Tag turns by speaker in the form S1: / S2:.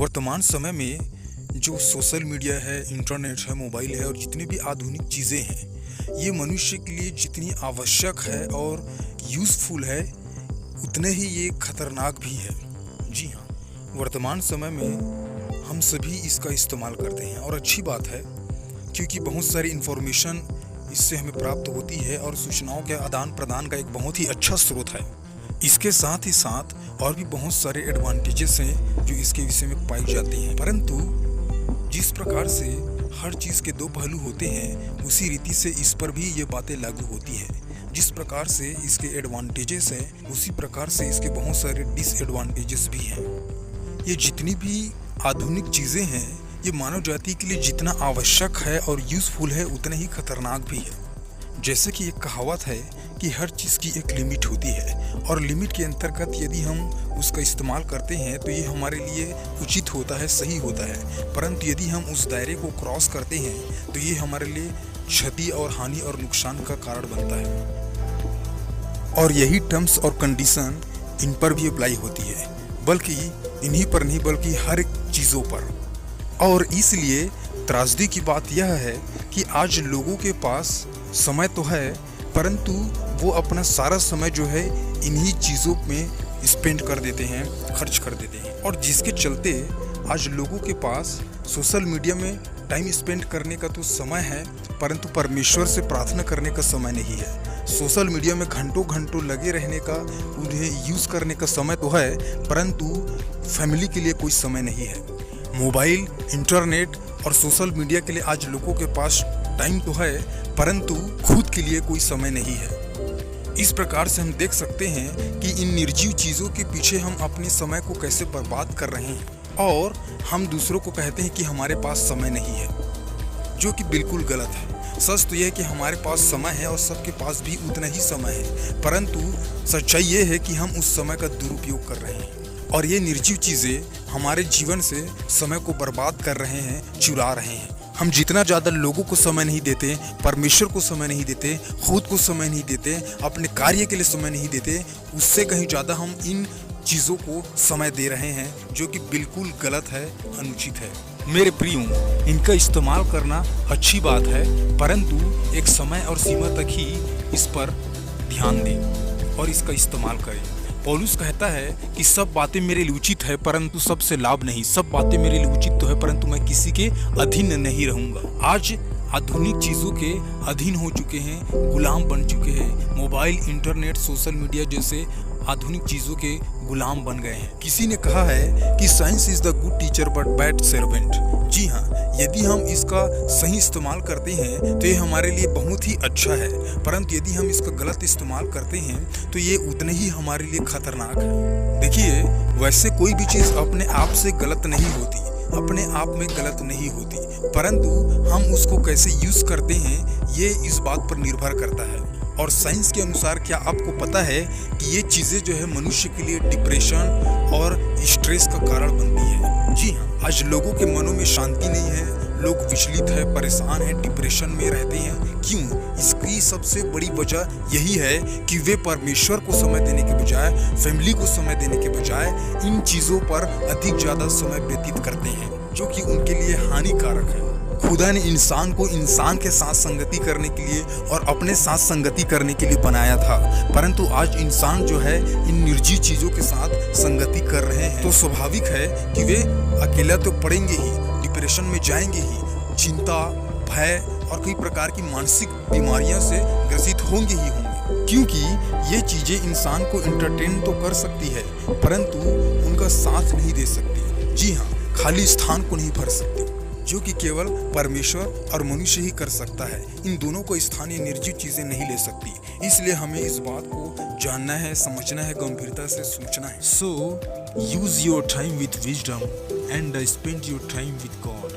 S1: वर्तमान समय में जो सोशल मीडिया है, इंटरनेट है, मोबाइल है और जितनी भी आधुनिक चीज़ें हैं, ये मनुष्य के लिए जितनी आवश्यक है और यूज़फुल है, उतने ही ये खतरनाक भी है। जी हाँ, वर्तमान समय में हम सभी इसका इस्तेमाल करते हैं और अच्छी बात है, क्योंकि बहुत सारी इन्फॉर्मेशन इससे हमें प्राप्त होती है और सूचनाओं के आदान प्रदान का एक बहुत ही अच्छा स्रोत है। इसके साथ ही साथ और भी बहुत सारे एडवांटेजेस हैं जो इसके विषय में पाई जाती हैं, परंतु जिस प्रकार से हर चीज़ के दो पहलू होते हैं, उसी रीति से इस पर भी ये बातें लागू होती हैं। जिस प्रकार से इसके एडवांटेजेस हैं, उसी प्रकार से इसके बहुत सारे डिसएडवांटेजेस भी हैं। ये जितनी भी आधुनिक चीज़ें हैं, ये मानव जाति के लिए जितना आवश्यक है और यूज़फुल है, उतना ही खतरनाक भी है। जैसे कि एक कहावत है कि हर चीज़ की एक लिमिट होती है और लिमिट के अंतर्गत यदि हम उसका इस्तेमाल करते हैं तो ये हमारे लिए उचित होता है, सही होता है, परंतु यदि हम उस दायरे को क्रॉस करते हैं तो ये हमारे लिए क्षति और हानि और नुकसान का कारण बनता है। और यही टर्म्स और कंडीशन इन पर भी अप्लाई होती है, बल्कि इन्हीं पर नहीं बल्कि हर एक चीज़ों पर। और इसलिए त्रासदी की बात यह है कि आज लोगों के पास समय तो है, परंतु वो अपना सारा समय जो है इन्हीं चीज़ों में स्पेंड कर देते हैं, खर्च कर देते हैं। और जिसके चलते आज लोगों के पास सोशल मीडिया में टाइम स्पेंड करने का तो समय है, परंतु परमेश्वर से प्रार्थना करने का समय नहीं है। सोशल मीडिया में घंटों घंटों लगे रहने का, उन्हें यूज़ करने का समय तो है, परंतु फैमिली के लिए कोई समय नहीं है। मोबाइल, इंटरनेट और सोशल मीडिया के लिए आज लोगों के पास टाइम तो है, परंतु खुद के लिए कोई समय नहीं है। इस प्रकार से हम देख सकते हैं कि इन निर्जीव चीज़ों के पीछे हम अपने समय को कैसे बर्बाद कर रहे हैं और हम दूसरों को कहते हैं कि हमारे पास समय नहीं है, जो कि बिल्कुल गलत है। सच तो यह है कि हमारे पास समय है और सबके पास भी उतना ही समय है, परंतु सच्चाई ये है कि हम उस समय का दुरुपयोग कर रहे हैं और ये निर्जीव चीज़ें हमारे जीवन से समय को बर्बाद कर रहे हैं, चुरा रहे हैं। हम जितना ज़्यादा लोगों को समय नहीं देते, परमेश्वर को समय नहीं देते, खुद को समय नहीं देते, अपने कार्य के लिए समय नहीं देते, उससे कहीं ज़्यादा हम इन चीज़ों को समय दे रहे हैं, जो कि बिल्कुल गलत है, अनुचित है। मेरे प्रियो, इनका इस्तेमाल करना अच्छी बात है, परंतु एक समय और सीमा तक ही इस पर ध्यान दें और इसका इस्तेमाल करें। पौलुस कहता है कि सब बातें मेरे लिए उचित है, परंतु सबसे लाभ नहीं। सब बातें मेरे लिए उचित तो है, परंतु मैं किसी के अधीन नहीं रहूंगा। आज आधुनिक चीज़ों के अधीन हो चुके हैं, गुलाम बन चुके हैं। मोबाइल, इंटरनेट, सोशल मीडिया जैसे आधुनिक चीज़ों के गुलाम बन गए हैं। किसी ने कहा है कि science is the good teacher but bad servant. जी हाँ, यदि हम इसका सही इस्तेमाल करते हैं तो ये हमारे लिए बहुत ही अच्छा है, परंतु यदि हम इसका गलत इस्तेमाल करते हैं तो ये उतने ही हमारे लिए खतरनाक है। देखिए, वैसे कोई भी चीज़ अपने आप से गलत नहीं होती, अपने आप में गलत नहीं होती, परंतु हम उसको कैसे यूज़ करते हैं ये इस बात पर निर्भर करता है। और साइंस के अनुसार क्या आपको पता है कि ये चीज़ें जो है मनुष्य के लिए डिप्रेशन और स्ट्रेस का कारण बनती है। जी हाँ, आज लोगों के मनों में शांति नहीं है, लोग विचलित है, परेशान है, डिप्रेशन में रहते हैं। क्यों? इसकी सबसे बड़ी वजह यही है कि वे परमेश्वर को समय देने के बजाय, फैमिली को समय देने के बजाय इन चीज़ों पर अधिक ज़्यादा समय व्यतीत करते हैं, जो कि उनके लिए हानिकारक है। खुदा ने इंसान को इंसान के साथ संगति करने के लिए और अपने साथ संगति करने के लिए बनाया था, परंतु आज इंसान जो है इन निर्जीव चीज़ों के साथ संगति कर रहे हैं, तो स्वाभाविक है कि वे अकेला तो पड़ेंगे ही, डिप्रेशन में जाएंगे ही, चिंता, भय और कई प्रकार की मानसिक बीमारियों से ग्रसित होंगे ही होंगे, क्योंकि ये चीज़ें इंसान को एंटरटेन तो कर सकती है, परंतु उनका साथ नहीं दे सकती। जी हाँ, खाली स्थान को नहीं भर सकती, जो कि केवल परमेश्वर और मनुष्य ही कर सकता है। इन दोनों को स्थानीय निर्जीव चीज़ें नहीं ले सकती। इसलिए हमें इस बात को जानना है, समझना है, गंभीरता से सोचना है। So use your time with wisdom and spend your time with God.